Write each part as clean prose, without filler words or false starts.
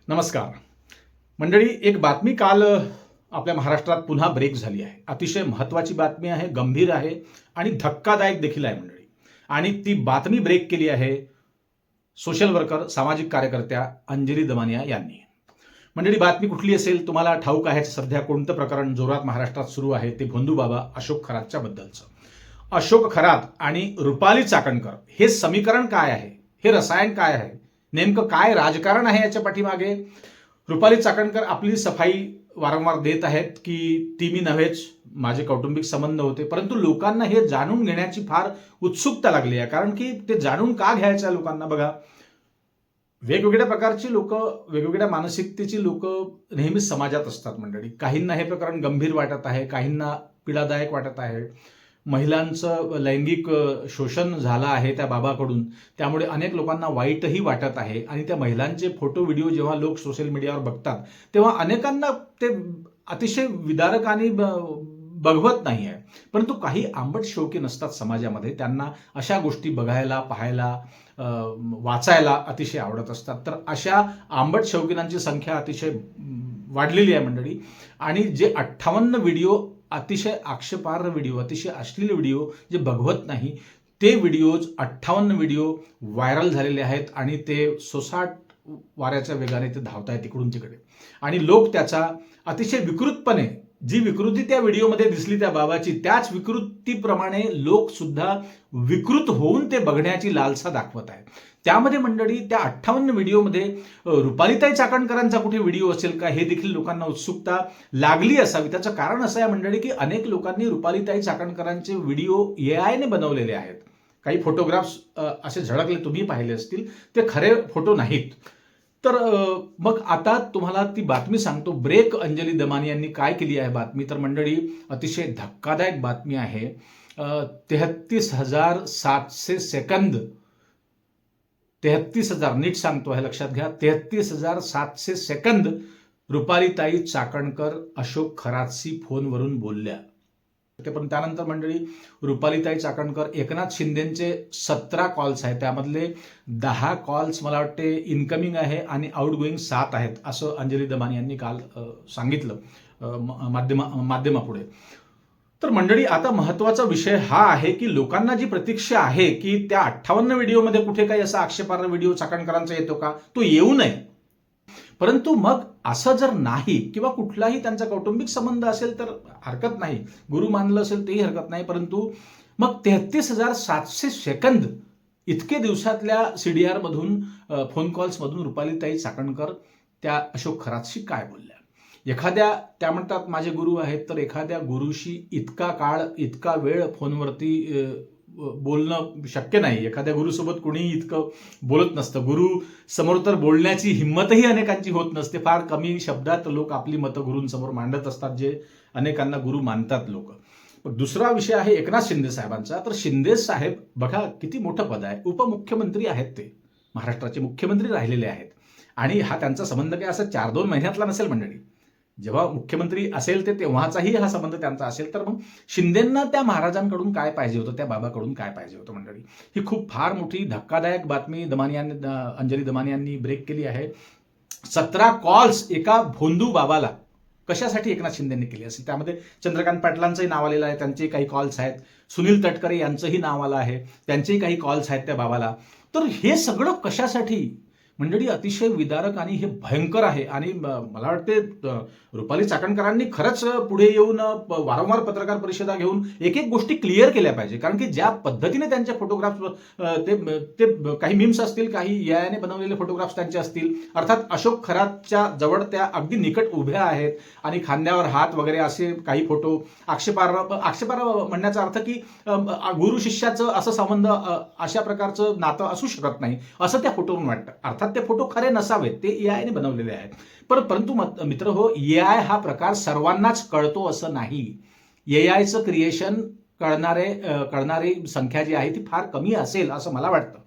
नमस्कार मंडळी, एक बातमी काल आपल्या महाराष्ट्रात पुन्हा ब्रेक झाली आहे. अतिशय महत्त्वाची बातमी आहे, गंभीर आहे आणि धक्कादायक देखील आहे मंडळी. आणि ती बातमी ब्रेक केली आहे सोशल वर्कर, सामाजिक कार्यकर्त्या अंजली दमानिया यांनी. मंडळी, बातमी कुठली असेल तुम्हाला ठाऊक आहे. सध्या कोणतं प्रकरण जोरात महाराष्ट्रात सुरू आहे ते भोंदूबाबा अशोक खरातच्या बद्दलचं. अशोक खरात आणि रुपाली चाकणकर हे समीकरण काय आहे, हे रसायन काय आहे, नेमकं काय राजकारण आहे याच्या पाठीमागे. रुपाली चाकणकर आपली सफाई वारंवार देत आहेत की ती मी नव्हेच, माझे कौटुंबिक संबंध होते. परंतु लोकांना हे जाणून घेण्याची फार उत्सुकता लागली आहे. कारण की ते जाणून का घ्यायचं आहे लोकांना. बघा, वेगवेगळ्या प्रकारची लोक, वेगवेगळ्या मानसिकतेची लोक नेहमीच समाजात असतात मंडळी. काहींना हे प्रकरण गंभीर वाटत आहे, काहींना पीडादायक वाटत आहे. महिलांचं लैंगिक शोषण झालं आहे त्या बाबाकडून, त्यामुळे अनेक लोकांना वाईटही वाटत आहे. आणि त्या महिलांचे फोटो व्हिडिओ जेव्हा लोक सोशल मीडियावर बघतात तेव्हा अनेकांना ते अतिशय विदारक आणि बघवत नाही आहे. परंतु काही आंबट शौकीन असतात समाजामध्ये, त्यांना अशा गोष्टी बघायला, पाहायला, वाचायला अतिशय आवडत असतात. तर अशा आंबट शौकीनांची संख्या अतिशय वाढलेली आहे मंडळी. आणि जे 58 व्हिडिओ, अतिशय आक्षेपार्ह व्हिडिओ, अतिशय अश्लील व्हिडिओ जे बघवत नाही, ते व्हिडिओज 58 व्हिडिओ व्हायरल झालेले आहेत. आणि ते सोसाट वाऱ्याच्या वेगाने ते धावत आहेत इकडून तिकडे. आणि लोक त्याचा अतिशय विकृतपणे, जी विकृती त्या व्हिडिओमध्ये दिसली त्या बाबाची, त्याच विकृतीप्रमाणे लोक सुद्धा विकृत होऊन ते बघण्याची लालसा दाखवत आहेत. त्यामध्ये मंडळी त्या 58 व्हिडिओमध्ये रुपालीताई चाकणकरांचा कुठे व्हिडिओ असेल का, हे देखील लोकांना उत्सुकता लागली असावी. त्याचं कारण असं आहे मंडळी की अनेक लोकांनी रुपालीताई चाकणकरांचे व्हिडिओ AI ने बनवलेले आहेत. काही फोटोग्राफ्स असे झळकले, तुम्ही पाहिले असतील, ते खरे फोटो नाहीत. तर मग आता तुम्हाला ती बातमी सांगतो. ब्रेक अंजली दमानिया यांनी काय केली आहे बातमी, तर मंडळी अतिशय धक्कादायक बातमी आहे. 33,700 सेकंद, 33,000, नीट सांगतो आहे, लक्षात घ्या, 33,700 सेकंद रुपालीताई चाकणकर अशोक खरातशी फोनवरून बोलल्या. पण त्यानंतर मंडळी रुपालीताई चाकणकर एकनाथ शिंदेचे 17 कॉल्स आहेत, त्यामधले 10 कॉल्स मला वाटते इनकमिंग आहे आणि आउटगोईंग 7 आहेत, असं अंजली दमानिया यांनी काल सांगितलं माध्यमापुढे. तर मंडळी, आता महत्वाचा विषय हा आहे की लोकांना जी प्रतीक्षा आहे की त्या 58 व्हिडिओमध्ये कुठे काही असा आक्षेपार्ह व्हिडिओ चाकणकरांचा येतो का, तो येऊ नये. परंतु मग असं जर नाही, किंवा कुठलाही त्यांचा कौटुंबिक संबंध असेल तर हरकत नाही, गुरु मानलं असेल तेही हरकत नाही. परंतु मग 33,700 सेकंद इतके दिवसातल्या CDR मधून, फोन कॉल्समधून रुपालीताई चाकणकर त्या अशोक खरातशी काय बोलल्या. एखाद्या, त्या म्हणतात माझे गुरु आहेत, तर एखाद्या गुरुशी इतका काळ, इतका वेळ फोनवरती बोलणं शक्य नाही. एखाद्या गुरुसोबत कोणीही इतकं बोलत नसतं. गुरु समोर तर बोलण्याची हिंमतही अनेकांची होत नसते. फार कमी शब्दात लोक आपली मतं गुरूंसमोर मांडत असतात, जे अनेकांना गुरु मानतात लोक. दुसरा विषय आहे एकनाथ शिंदे साहेबांचा. तर शिंदे साहेब बघा किती मोठं पद आहे, उपमुख्यमंत्री आहेत, ते महाराष्ट्राचे मुख्यमंत्री राहिलेले आहेत. आणि हा त्यांचा संबंध काय असं 4-2 महिन्यातला नसेल मंडळी. जेव्हा मुख्यमंत्री असेल ते तेव्हाचाही हा संबंध त्यांचा असेल. तर मग शिंदेंना त्या महाराजांकडून काय पाहिजे होतं, त्या बाबाकडून काय पाहिजे होतं मंडळी. ही खूप फार मोठी धक्कादायक बातमी अंजली दमानिया यांनी ब्रेक केली आहे. 17 कॉल्स एका भोंदू बाबाला कशासाठी एकनाथ शिंदेंनी केली असेल. त्यामध्ये चंद्रकांत पाटलांचंही नाव आलेलं आहे, त्यांचेही काही कॉल्स आहेत. सुनील तटकरे यांचंही नाव आलं आहे, त्यांचेही काही कॉल्स आहेत त्या बाबाला. तर हे सगळं कशासाठी मंडळी, अतिशय विदारक आणि हे भयंकर आहे. आणि मला वाटते रुपाली चाकणकरांनी खरंच पुढे येऊन वारंवार पत्रकार परिषदा घेऊन एक एक गोष्टी क्लिअर केल्या पाहिजे. कारण की ज्या पद्धतीने त्यांचे फोटोग्राफ्स, ते काही मीम्स असतील, काही AI ने बनवलेले फोटोग्राफ्स त्यांचे असतील. अर्थात अशोक खरातच्या जवळ त्या अगदी निकट उभ्या आहेत आणि खांद्यावर हात वगैरे असे काही फोटो. आक्षेपार्ह म्हणण्याचा अर्थ की गुरु शिष्याचं असं संबंध, अशा प्रकारचं नातं असू शकत नाही, असं त्या फोटोवरून वाटतं. अर्थात ते फोटो खरे नसावेत, ते AI ने बनवलेले आहेत. परंतु मित्र हो, AI हा प्रकार सर्वांनाच कळतो असं नाही. AIचं क्रिएशन कळणारी संख्या जी आहे ती फार कमी असेल असं मला वाटतं.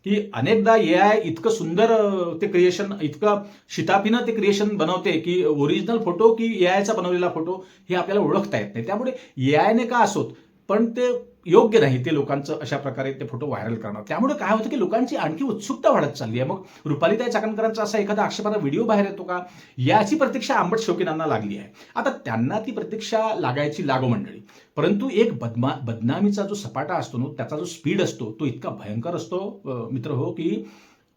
की अनेकदा AI इतकं सुंदर ते क्रिएशन, इतकं शिताफीनं ते क्रिएशन बनवते की ओरिजिनल फोटो की AIचा बनवलेला फोटो हे आपल्याला ओळखता येत नाही. त्यामुळे AI ने का असोत, पण ते योग्य नाही ते लोकांचं अशा प्रकारे ते फोटो व्हायरल करणं. त्यामुळे काय होतं की लोकांची आणखी उत्सुकता वाढत चालली आहे. मग रुपालीताई चाकणकरांचा असा एखादा आक्षेपार्ह व्हिडिओ बाहेर येतो का, याची प्रतीक्षा आंबट शौकीनांना लागली आहे. आता त्यांना ती प्रतीक्षा लागायची लागो मंडळी, परंतु एक बदनामीचा जो सपाटा असतो ना, त्याचा जो स्पीड असतो तो इतका भयंकर असतो मित्र हो, की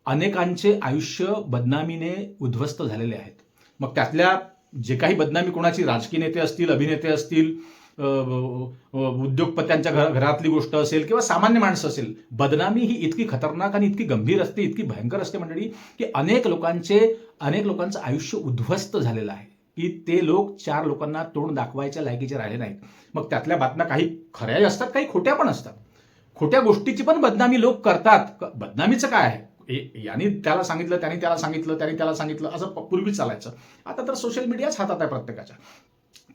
अनेकांचे आयुष्य बदनामीने उद्ध्वस्त झालेले आहेत. मग त्यातल्या जे काही बदनामी कोणाची राजकीय नेते असतील, अभिनेते असतील, उद्योगपत्यांच्या घरातली गोष्ट असेल किंवा सामान्य माणसं असेल, बदनामी ही इतकी खतरनाक आणि इतकी गंभीर असते, इतकी भयंकर असते मंडळी, की अनेक लोकांचं आयुष्य उद्ध्वस्त झालेलं आहे की ते लोक 4 लोकांना तोंड दाखवायच्या लायकीचे राहिले नाहीत. मग त्यातल्या बातम्या काही खऱ्याही असतात, काही खोट्या पण असतात. खोट्या गोष्टीची पण बदनामी लोक करतात. बदनामीचं काय आहे, याने त्याला सांगितलं, त्याने त्याला सांगितलं, त्याने त्याला सांगितलं, असं पूर्वी चालायचं. आता तर सोशल मीडियाच हातात आहे प्रत्येकाच्या.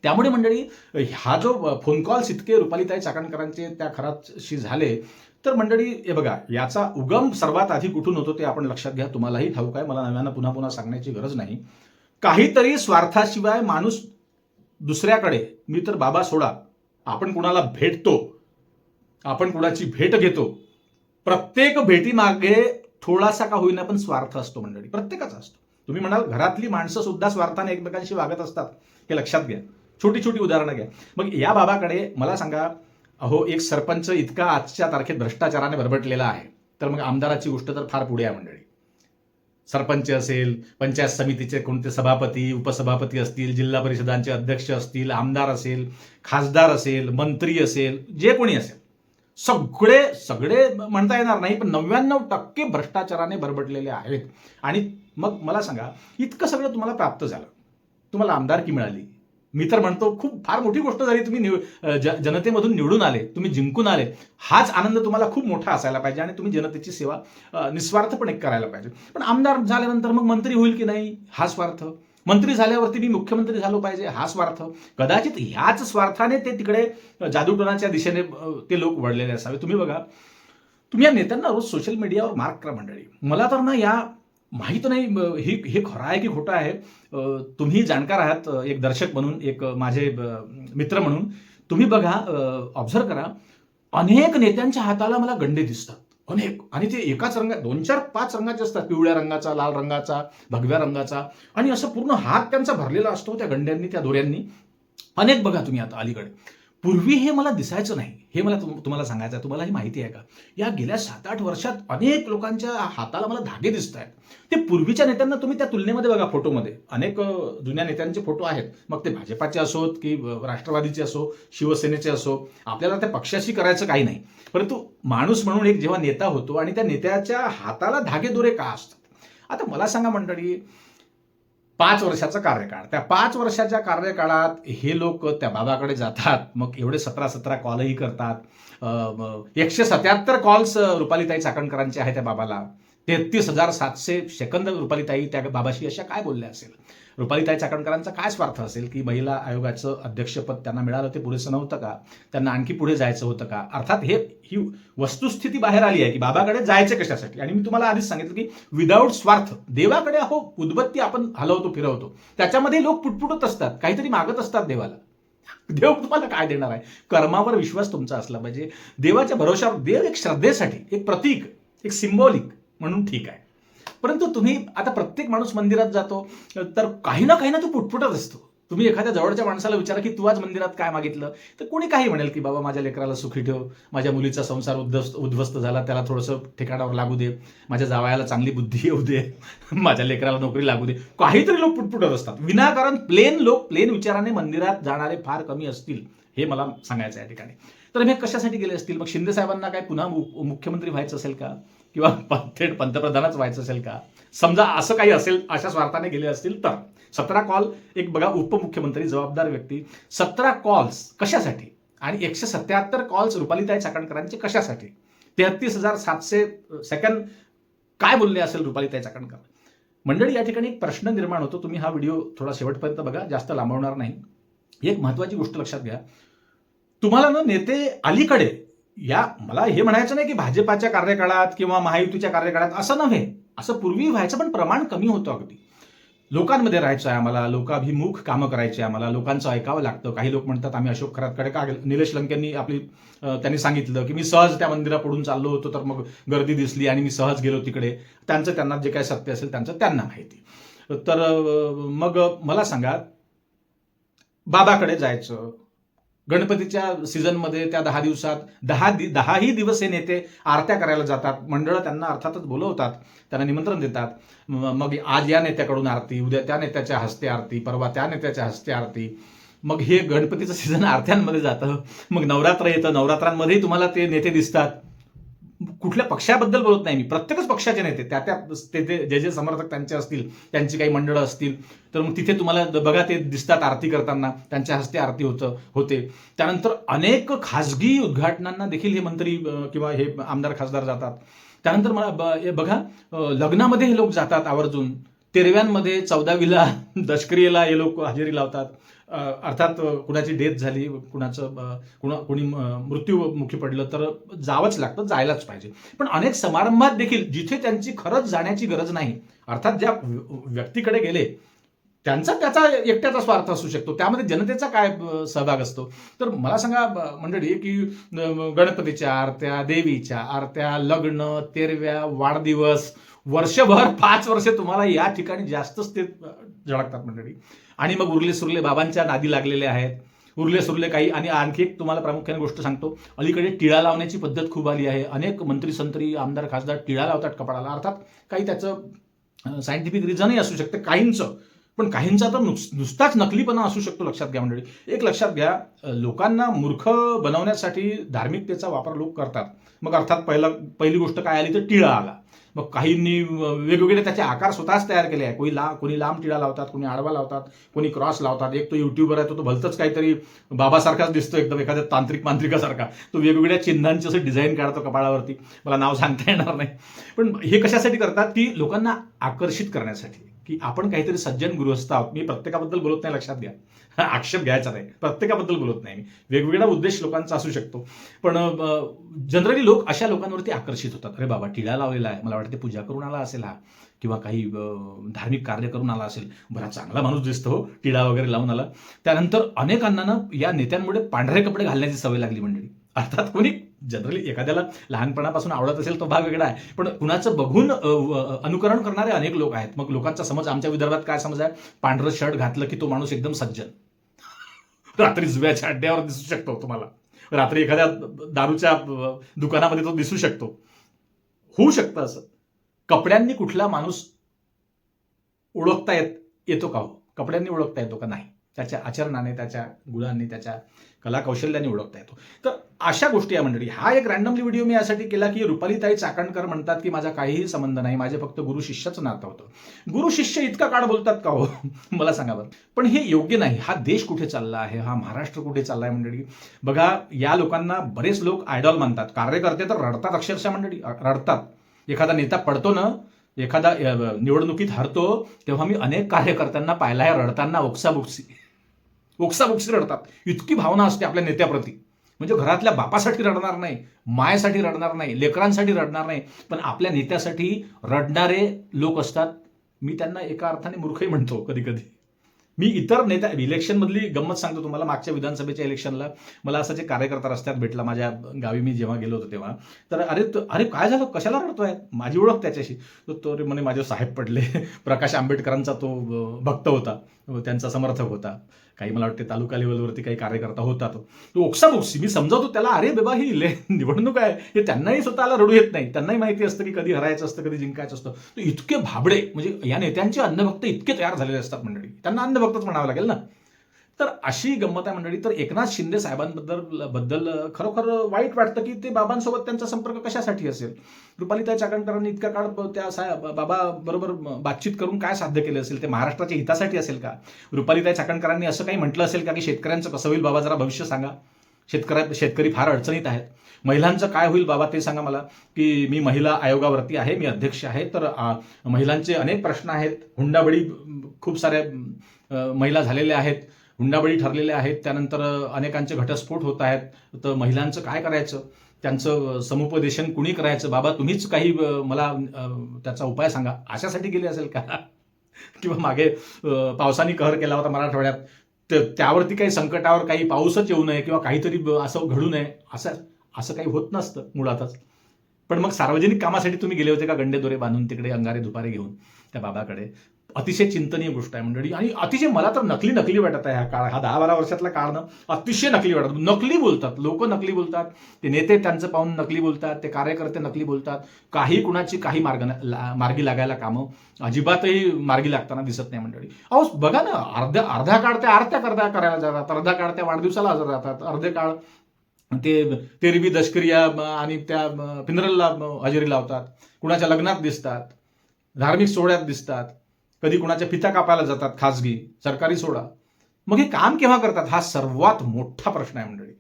त्यामुळे मंडळी हा जो फोन कॉल्स इतके रुपालीताई चाकणकरांचे त्या खरातशी झाले, तर मंडळी हे बघा, याचा उगम सर्वात आधी कुठून होतो ते आपण लक्षात घ्या. तुम्हालाही ठाऊक आहे, मला नव्यानं पुन्हा पुन्हा सांगण्याची गरज नाही. काहीतरी स्वार्थाशिवाय माणूस दुसऱ्याकडे, मी तर बाबा सोडा, आपण कुणाला भेटतो, आपण कुणाची भेट घेतो, प्रत्येक भेटीमागे थोडासा का होईना पण स्वार्थ असतो मंडळी, प्रत्येकाचा असतो. तुम्ही म्हणाल घरातली माणसं सुद्धा स्वार्थाने एकमेकांशी वागत असतात, हे लक्षात घ्या. छोटी छोटी उदाहरणं घ्या. मग या बाबाकडे मला सांगा, अहो एक सरपंच इतका आजच्या तारखेत भ्रष्टाचाराने भरभटलेला आहे, तर मग आमदाराची गोष्ट तर फार पुढे आहे मंडळी. सरपंच असेल, पंचायत समितीचे कोणते सभापती, उपसभापती असतील, जिल्हा परिषदांचे अध्यक्ष असतील, आमदार असेल, खासदार असेल, मंत्री असेल, जे कोणी असेल, सगळे म्हणता येणार नाही, पण 99% भ्रष्टाचाराने भरभटलेले आहेत. आणि मग मला सांगा, इतकं सगळं तुम्हाला प्राप्त झालं, तुम्हाला आमदारकी मिळाली, मी तर म्हणतो खूप फार मोठी गोष्ट झाली. तुम्ही जनतेमधून निवडून आले, तुम्ही जिंकून आले, हाच आनंद तुम्हाला खूप मोठा असायला पाहिजे आणि तुम्ही जनतेची सेवा निस्वार्थपणे करायला पाहिजे. पण आमदार झाल्यानंतर मग मंत्री होईल की नाही, हा स्वार्थ. मंत्री झाल्यावरती मी मुख्यमंत्री झालो पाहिजे, हा स्वार्थ. कदाचित ह्याच स्वार्थाने ते तिकडे जादूटोनाच्या दिशेने ते लोक वळलेले असावे. तुम्ही बघा, तुम्ही या नेत्यांना रोज सोशल मीडियावर मार्क करा मंडळी. मला तर ना या माहित नाही हे खरं आहे की खोटं आहे. तुम्ही जाणकार आहात, एक दर्शक म्हणून, एक माझे मित्र म्हणून तुम्ही बघा, ऑब्झर्व करा, अनेक नेत्यांच्या हाताला मला गंडे दिसतात, अनेक. आणि ते एकाच रंगात 2, 4, 5 रंगाचे असतात, पिवळ्या रंगाचा, लाल रंगाचा, भगव्या रंगाचा, आणि असं पूर्ण हात त्यांचा भरलेला असतो त्या गंड्यांनी, त्या दोऱ्यांनी. अनेक बघा तुम्ही आता अलीकडे. पूर्वी हे मला दिसायचं नाही, हे मला तुम्हाला सांगायचं आहे. तुम्हालाही माहिती आहे का, या गेल्या 7-8 वर्षात अनेक लोकांच्या हाताला मला धागे दिसत आहेत. ते पूर्वीच्या नेत्यांना तुम्ही त्या तुलनेमध्ये बघा, फोटोमध्ये अनेक जुन्या नेत्यांचे फोटो आहेत, मग ते भाजपाचे असोत की राष्ट्रवादीचे असो, शिवसेनेचे असो, आपल्याला त्या पक्षाशी करायचं काही नाही, परंतु माणूस म्हणून एक जेव्हा नेता होतो आणि त्या नेत्याच्या हाताला धागे दोरे का असतात. आता मला सांगा मंडळी, 5 वर्षाचा कार्यकाळ, त्या 5 वर्षाच्या कार्यकाळात हे लोक त्या बाबाकडे जातात, मग एवढे 17 कॉलही करतात. 177 कॉल्स रुपालीताई चाकणकरांचे आहेत त्या बाबाला. 33,700 सेकंद रुपालीताई त्या बाबाशी अशा काय बोलल्या असेल. रुपालीताई चाकणकरांचा काय स्वार्थ असेल की महिला आयोगाचं अध्यक्षपद त्यांना मिळालं ते पुरेसं नव्हतं का, त्यांना आणखी पुढे जायचं होतं का. अर्थात ही वस्तुस्थिती बाहेर आली आहे की बाबाकडे जायचे कशासाठी. आणि मी तुम्हाला आधीच सांगितलं की विदाऊट स्वार्थ, देवाकडे अहो उदबत्ती आपण हलवतो फिरवतो, त्याच्यामध्ये लोक पुटपुटत असतात, काहीतरी मागत असतात देवाला. देव तुम्हाला काय देणार आहे. कर्मावर विश्वास तुमचा असला पाहिजे, देवाच्या भरोशावर. देव एक श्रद्धेसाठी, एक प्रतीक, एक सिम्बॉलिक म्हणून ठीक आहे. परंतु तुम्ही आता प्रत्येक माणूस मंदिरात जातो तर काही ना तो पुटपुटत असतो. तुम्ही एखाद्या जवळच्या माणसाला विचारा की तू आज मंदिरात काय मागितलं, तर कोणी काही म्हणेल की बाबा माझ्या लेकराला सुखी ठेव, माझ्या मुलीचा संसार उद्ध्वस्त झाला, त्याला थोडंसं ठिकाणावर लागू दे, माझ्या जावयाला चांगली बुद्धी येऊ दे, माझ्या लेकराला नोकरी लागू दे. काहीतरी लोक पुटपुटत असतात विनाकारण. प्लेन विचाराने मंदिरात जाणारे फार कमी असतील, हे मला सांगायचं आहे या ठिकाणी. तर हे कशासाठी गेले असतील. मग शिंदे साहेबांना काय पुन्हा मुख्यमंत्री व्हायचं असेल का, किंवा थेट पंतप्रधानच व्हायचं असेल का, समजा असं काही असेल, अशा स्वार्थाने गेले असतील तर. 17 कॉल, एक बघा उपमुख्यमंत्री, जबाबदार व्यक्ती, 17 कॉल्स कशासाठी, आणि 177 कॉल्स रुपालीताई चाकणकरांचे कशासाठी. 33,700 सेकंद काय बोलले असेल रुपालीताई चाकणकर. मंडळी या ठिकाणी एक प्रश्न निर्माण होतो. तुम्ही हा व्हिडिओ थोडा शेवटपर्यंत बघा, जास्त लांबवणार नाही. एक महत्वाची गोष्ट लक्षात घ्या, तुम्हाला ना नेते अलीकडे, या मला हे म्हणायचं नाही की भाजपाच्या कार्यकाळात किंवा महायुतीच्या कार्यकाळात, असं नव्हे, असं पूर्वी व्हायचं पण प्रमाण कमी होतं अगदी. लोकांमध्ये राहायचं आहे आम्हाला, लोकाभिमुख कामं करायची आहे आम्हाला, लोकांचं ऐकावं लागतं. काही लोक म्हणतात आम्ही अशोक खरातकडे का गेलो. निलेश लंकेंनी त्यांनी सांगितलं की मी सहज त्या मंदिरापुढून चाललो होतो, तर मग गर्दी दिसली आणि मी सहज गेलो तिकडे. त्यांना जे काय सत्य असेल त्यांना माहिती. तर मग मला सांगा, बाबाकडे जायचं गणपतीच्या सीझनमध्ये, त्या 10 दिवसात 10ही दिवस हे नेते आरत्या करायला जातात. मंडळं त्यांना अर्थातच बोलवतात, त्यांना निमंत्रण देतात. मग आज या नेत्याकडून आरती, उद्या त्या नेत्याच्या हस्ते आरती, परवा त्या नेत्याच्या हस्ते आरती. मग हे गणपतीचं सीझन आरत्यांमध्ये जातं. मग नवरात्र येतं, नवरात्रांमध्येही तुम्हाला ते नेते दिसतात. कुठल्या पक्षाबद्दल बोलत नाही मी, प्रत्येकच पक्षाचे नेते ते जे समर्थक त्यांचे असतील, त्यांची काही मंडळं असतील, तर मग तिथे तुम्हाला बघा ते दिसतात आरती करताना, त्यांच्या हस्ते आरती होते. त्यानंतर अनेक खासगी उद्घाटनांना देखील हे मंत्री किंवा हे आमदार खासदार जातात. त्यानंतर मला बघा, लग्नामध्ये हे लोक जातात आवर्जून. तेरव्यांमध्ये, 14वीला, दशक्रियेला हे लोक हजेरी लावतात. अर्थात कुणाची डेथ झाली, कोणी मृत्यूमुखी पडलं तर जावंच लागतं, जायलाच पाहिजे. पण अनेक समारंभात देखील जिथे त्यांची खरंच जाण्याची गरज नाही, अर्थात ज्या व्यक्तीकडे गेले त्याचा एकट्याचा स्वार्थ असू शकतो, त्यामध्ये जनतेचा काय सहभाग असतो. तर मला सांगा मंडळी की गणपतीच्या आरत्या, देवीच्या आरत्या, लग्न, तेरव्या, वाढदिवस, वर्षभर 5 वर्षे तुम्हाला या ठिकाणी जास्तच ते झळकतात मंडळी. आणि मग उरले सुरले बाबांच्या नादी लागलेले आहेत, उरले सुरले काही. आणि आणखी एक तुम्हाला प्रामुख्याने गोष्ट सांगतो, अलीकडे टिळा लावण्याची पद्धत खूप आली आहे. अनेक मंत्री संत्री, आमदार खासदार टिळा लावतात कपाळाला. अर्थात काही त्याचं सायंटिफिक रिझनही असू शकते काहींचं, पण काहींचा तर नुसताच नकलीपणा असू शकतो. लक्षात घ्या मंडळी, एक लक्षात घ्या, लोकांना मूर्ख बनवण्यासाठी धार्मिकतेचा वापर लोक करतात. मग अर्थात पहिली गोष्ट काय आली तर टिळा आला. मग काहींनी वेगवेगळे त्याचे आकार स्वतःच तयार केले आहे. कोणी लांब टिळा लावतात, कोणी आडवा लावतात, कोणी क्रॉस लावतात. एक तो युट्यूबर आहे, तो भलतंच काहीतरी बाबासारखाच दिसतो, एकदम एखाद्या मांत्रिकासारखा. तो वेगवेगळ्या चिन्हांची असं डिझाईन काढतो कपाळावरती, मला नाव सांगता येणार नाही. पण हे कशासाठी करतात की लोकांना आकर्षित करण्यासाठी, की आपण काहीतरी सज्जन गृहस्थ आहोत. मी प्रत्येकाबद्दल बोलत नाही, लक्षात घ्या, आक्षेप घ्यायचा नाही, प्रत्येकाबद्दल बोलत नाही मी. वेगवेगळा उद्देश लोकांचा असू शकतो, पण जनरली लोक अशा लोकांवरती आकर्षित होतात. अरे बाबा टिळा लावलेला आहे, मला वाटते पूजा करून आला असेल हा, किंवा काही धार्मिक कार्य करून आला असेल, बरा चांगला माणूस दिसतो हो, टिळा वगैरे लावून आला. त्यानंतर अनेकांना या नेत्यांमुळे पांढरे कपडे घालण्याची सवय लागली मंडळी. अर्थात कोणी जनरली एखाद्याला लहानपणापासून आवडत असेल तो भाग वेगळा आहे, पण कुणाचं बघून अनुकरण करणारे अनेक लोक आहेत. मग लोकांचा समज, आमच्या विदर्भात काय समज आहे, पांढरं शर्ट घातलं की तो माणूस एकदम सज्जन. रात्री जुव्याच्या अड्ड्यावर दिसू शकतो तुम्हाला, रात्री एखाद्या दारूच्या दुकानामध्ये तो दिसू शकतो. होऊ शकतं असं. कपड्यांनी कुठला माणूस ओळखता येतो का हो? कपड्यांनी ओळखता येतो का? नाही. त्याच्या आचरणाने, त्याच्या गुणांनी, त्याच्या कला कौशल्याने ओळखता येतो. तर अशा गोष्टी आहे मंडळी. हा एक रॅन्डमली व्हिडिओ मी यासाठी केला की रुपालीताई चाकणकर म्हणतात की माझा काहीही संबंध नाही, माझे फक्त गुरु शिष्याचं नातं होतं. गुरु शिष्य इतका काळ बोलतात का हो? मला सांगा बरं. पण हे योग्य नाही. हा देश कुठे चालला आहे, हा महाराष्ट्र कुठे चालला आहे मंडळी? बघा, या लोकांना बरेच लोक आयडॉल मानतात. कार्यकर्ते तर रडतात अक्षरशः मंडळी, रडतात. एखादा नेता पडतो ना, एखादा निवडणुकीत हरतो, तेव्हा मी अनेक कार्यकर्त्यांना पाहिला आहे रडताना, ओक्साबोक्सी रडतात. इतकी भावना असते आपल्या नेत्याप्रती. म्हणजे घरातल्या बापासाठी रडणार नाही, मायसाठी रडणार नाही, लेकरांसाठी रडणार नाही, पण आपल्या नेत्यासाठी रडणारे लोक असतात. मी त्यांना एका अर्थाने मूर्खही म्हणतो कधी कधी. मी इतर नेत्या, इलेक्शनमधली गंमत सांगतो तुम्हाला. मागच्या विधानसभेच्या इलेक्शनला मला असं जे कार्यकर्ता रस्त्यात भेटला माझ्या गावी, मी जेव्हा गेलो होतो तेव्हा, तर अरे काय झालं, कशाला रडतोय? माझी ओळख त्याच्याशी. तो म्हणे माझे साहेब पडले. प्रकाश आंबेडकरांचा तो भक्त होता, त्यांचा समर्थक होता. काही मला वाटते तालुका लेवलवरती काही कार्यकर्ता होता. तो ओक्साबोक्सी. मी समजावतो त्याला, अरे बाबा ही निवडणूक आहे, हे त्यांनाही स्वतःला रडू येत नाही. त्यांनाही माहिती असतं की कधी हरायचं असतं, कधी जिंकायचं असतं. तो इतके भाबडे, म्हणजे या नेत्यांचे अन्नभक्त इतके तयार झालेले असतात मंडळी, त्यांना अन्नभक्तच म्हणावं लागेल ना. तर अशी गंमत आहे मंडळी. तर एकनाथ शिंदे साहेबांबद्दल खरोखर वाईट वाटतं की ते बाबांसोबत त्यांचा संपर्क कशासाठी असेल. रुपालीताई चाकणकरांनी इतका काळ त्या बाबा बरोबर बातचीत करून काय साध्य केलं असेल? ते महाराष्ट्राच्या हितासाठी असेल का? रुपालीताई चाकणकरांनी असं काही म्हटलं असेल का की शेतकऱ्यांचं कसं होईल बाबा, जरा भविष्य सांगा, शेतकरी फार अडचणीत आहेत, महिलांचं काय होईल बाबा ते सांगा मला, की मी महिला आयोगावरती आहे, मी अध्यक्ष आहे, तर महिलांचे अनेक प्रश्न आहेत, हुंडाबळी खूप साऱ्या महिला झालेल्या आहेत, हुंडाबळी ठरलेल्या आहेत, त्यानंतर अनेकांचे घटस्फोट होत आहेत, तर महिलांचं काय करायचं, त्यांचं समुपदेशन कुणी करायचं, बाबा तुम्हीच काही मला त्याचा उपाय सांगा, अशासाठी गेले असेल का? किंवा मागे पावसाने कहर केला होता मराठवाड्यात, त्यावरती काही संकटावर काही पाऊसच येऊ नये किंवा काहीतरी असं घडू नये, असं काही होत नसतं मुळातच. पण मग सार्वजनिक कामासाठी तुम्ही गेले होते का गंडे दोरे बांधून तिकडे अंगारे दुपारे घेऊन त्या बाबाकडे? अतिशय चिंतनीय गोष्ट आहे मंडळी. आणि अतिशय मला तर नकली वाटत आहे हा काळ. हा 10-12 वर्षातला काळ ना अतिशय नकली वाटत. नकली बोलतात लोक, नकली बोलतात ते नेते, त्यांचं पाहून नकली बोलतात ते कार्यकर्ते, नकली बोलतात. काही कुणाची काही मार्गी लागायला कामं अजिबातही मार्गी लागताना दिसत नाही मंडळी. अहो बघा ना, अर्धा काळ त्या आरत्या करायला जातात, अर्धा काळ त्या वाढदिवसाला हजर राहतात, अर्धे काळ ते तेरवी दशक्रिया आणि त्या फिनरलला हजेरी लावतात, कुणाच्या लग्नात दिसतात, धार्मिक सोहळ्यात दिसतात, कधी कुणाच्या फिता कापायला जातात, खासगी सरकारी सोडा. मग हे काम केव्हा करतात हा सर्वात मोठा प्रश्न आहे मंडळी.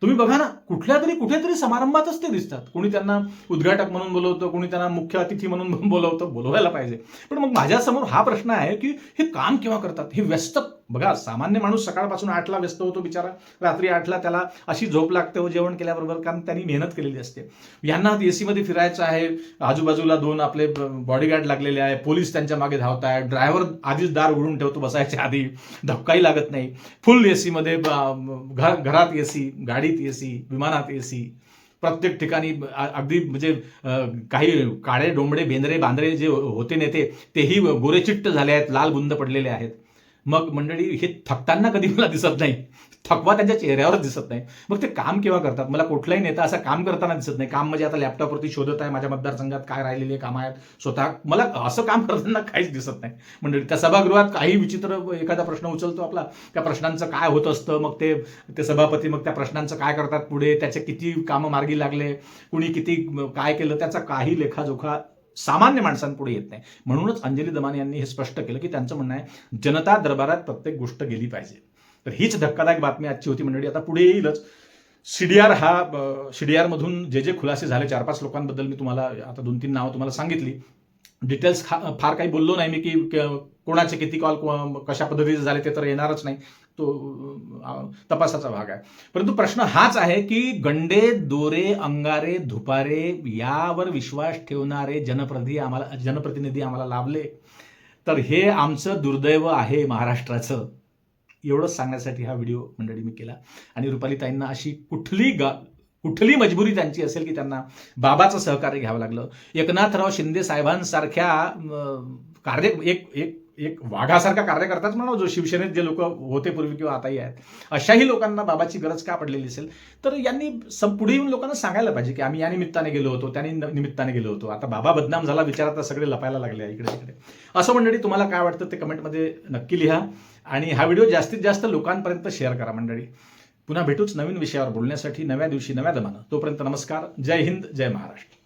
तुम्ही बघा ना, कुठेतरी समारंभातच ते दिसतात. कोणी त्यांना उद्घाटक म्हणून बोलवतं, कोणी त्यांना मुख्य अतिथी म्हणून बोलवतं. बोलवायला पाहिजे. पण मग माझ्यासमोर हा प्रश्न आहे की हे काम केव्हा करतात? हे व्यस्त, बघा सामान्य माणूस सकाळपासून 8ला व्यस्त होतो बिचारा, रात्री 8ला त्याला अशी झोप लागते हो जेवण केल्याबरोबर, कारण त्यांनी मेहनत केलेली असते. यांना एसी मध्ये फिरायचं आहे, आजूबाजूला 2 आपले बॉडीगार्ड लागलेले आहे, पोलीस त्यांच्या मागे धावत आहे, ड्रायव्हर आधीच दार उघडून ठेवतो बसायच्या आधी, धक्काही लागत नाही, फुल एसी मध्ये, घरात एसी, गाडीत एसी, विमानात एसी, प्रत्येक ठिकाणी अगदी म्हणजे काही काळे डोंबडे बेंद्रे बांद्रे जे होते नेते तेही गोरेचिट्ट झाले आहेत, लाल बुंद पडलेले आहेत. मग मंडळी हे थकताना कधी मला दिसत नाही, थकवा त्यांच्या चेहऱ्यावरच दिसत नाही. मग ते काम केव्हा करतात? मला कुठलाही नेता असं काम करताना दिसत नाही. काम म्हणजे आता लॅपटॉपवरती शोधत आहे माझ्या मतदारसंघात काय राहिलेले काम आहेत, स्वतः मला असं काम करताना काहीच दिसत नाही मंडळी. त्या सभागृहात काही विचित्र एखादा प्रश्न उचलतो आपला, त्या प्रश्नांचं काय होत असतं, मग ते सभापती मग त्या प्रश्नांचं काय करतात पुढे, त्याचे किती कामं मार्गी लागले, कुणी किती काय केलं, त्याचा काही लेखाजोखा सामान्य माणसांपुढे येत नाही. म्हणूनच अंजली दमाने यांनी हे स्पष्ट केलं की त्यांचं म्हणणं आहे जनता दरबारात प्रत्येक गोष्ट गेली पाहिजे. तर हीच धक्कादायक बातमी आजची होती मंडळी. आता पुढे येईलच. सीडीआर मधून जे खुलासे झाले 4-5 लोकांबद्दल मी तुम्हाला आता 2-3 नावं तुम्हाला सांगितली. डिटेल्स फार काही बोललो नाही मी की कोणाचे किती कॉल कशा पद्धतीचे झाले ते तर येणारच नाही, तो तपासाचा भाग आहे. परंतु प्रश्न हाच आहे की गंडे दोरे अंगारे धुपारे यावर विश्वास ठेवणारे जनप्रतिनिधी आम्हाला लाभले, तर हे आमचं दुर्दैव आहे महाराष्ट्राचं. एवढंच सांगण्यासाठी हा व्हिडिओ मंडळी मी केला. आणि रुपालीताईंना अशी कुठली मजबुरी त्यांची असेल की त्यांना बाबाचं सहकार्य घ्यावं लागलं. एकनाथराव शिंदे साहेबांसारख्या एक वाघासारखा कार्यकर्ताच म्हणावं, जो शिवसेनेत जे लोक होते पूर्वी किंवा आताही आहेत, अशाही लोकांना बाबाची गरज का पडलेली असेल, तर यांनी पुढे येऊन लोकांना सांगायला पाहिजे की आम्ही या निमित्ताने गेलो होतो, त्यांनी निमित्ताने गेलो होतो, आता बाबा बदनाम झाला विचारात सगळे लपायला लागले इकडे तिकडे. असं मंडळी तुम्हाला काय वाटतं ते कमेंटमध्ये नक्की लिहा आणि हा व्हिडिओ जास्तीत जास्त लोकांपर्यंत शेअर करा मंडळी. पुन्हा भेटूच नवीन विषयावर बोलण्यासाठी, नव्या दिवशी नव्या दमानं. तोपर्यंत नमस्कार. जय हिंद, जय महाराष्ट्र.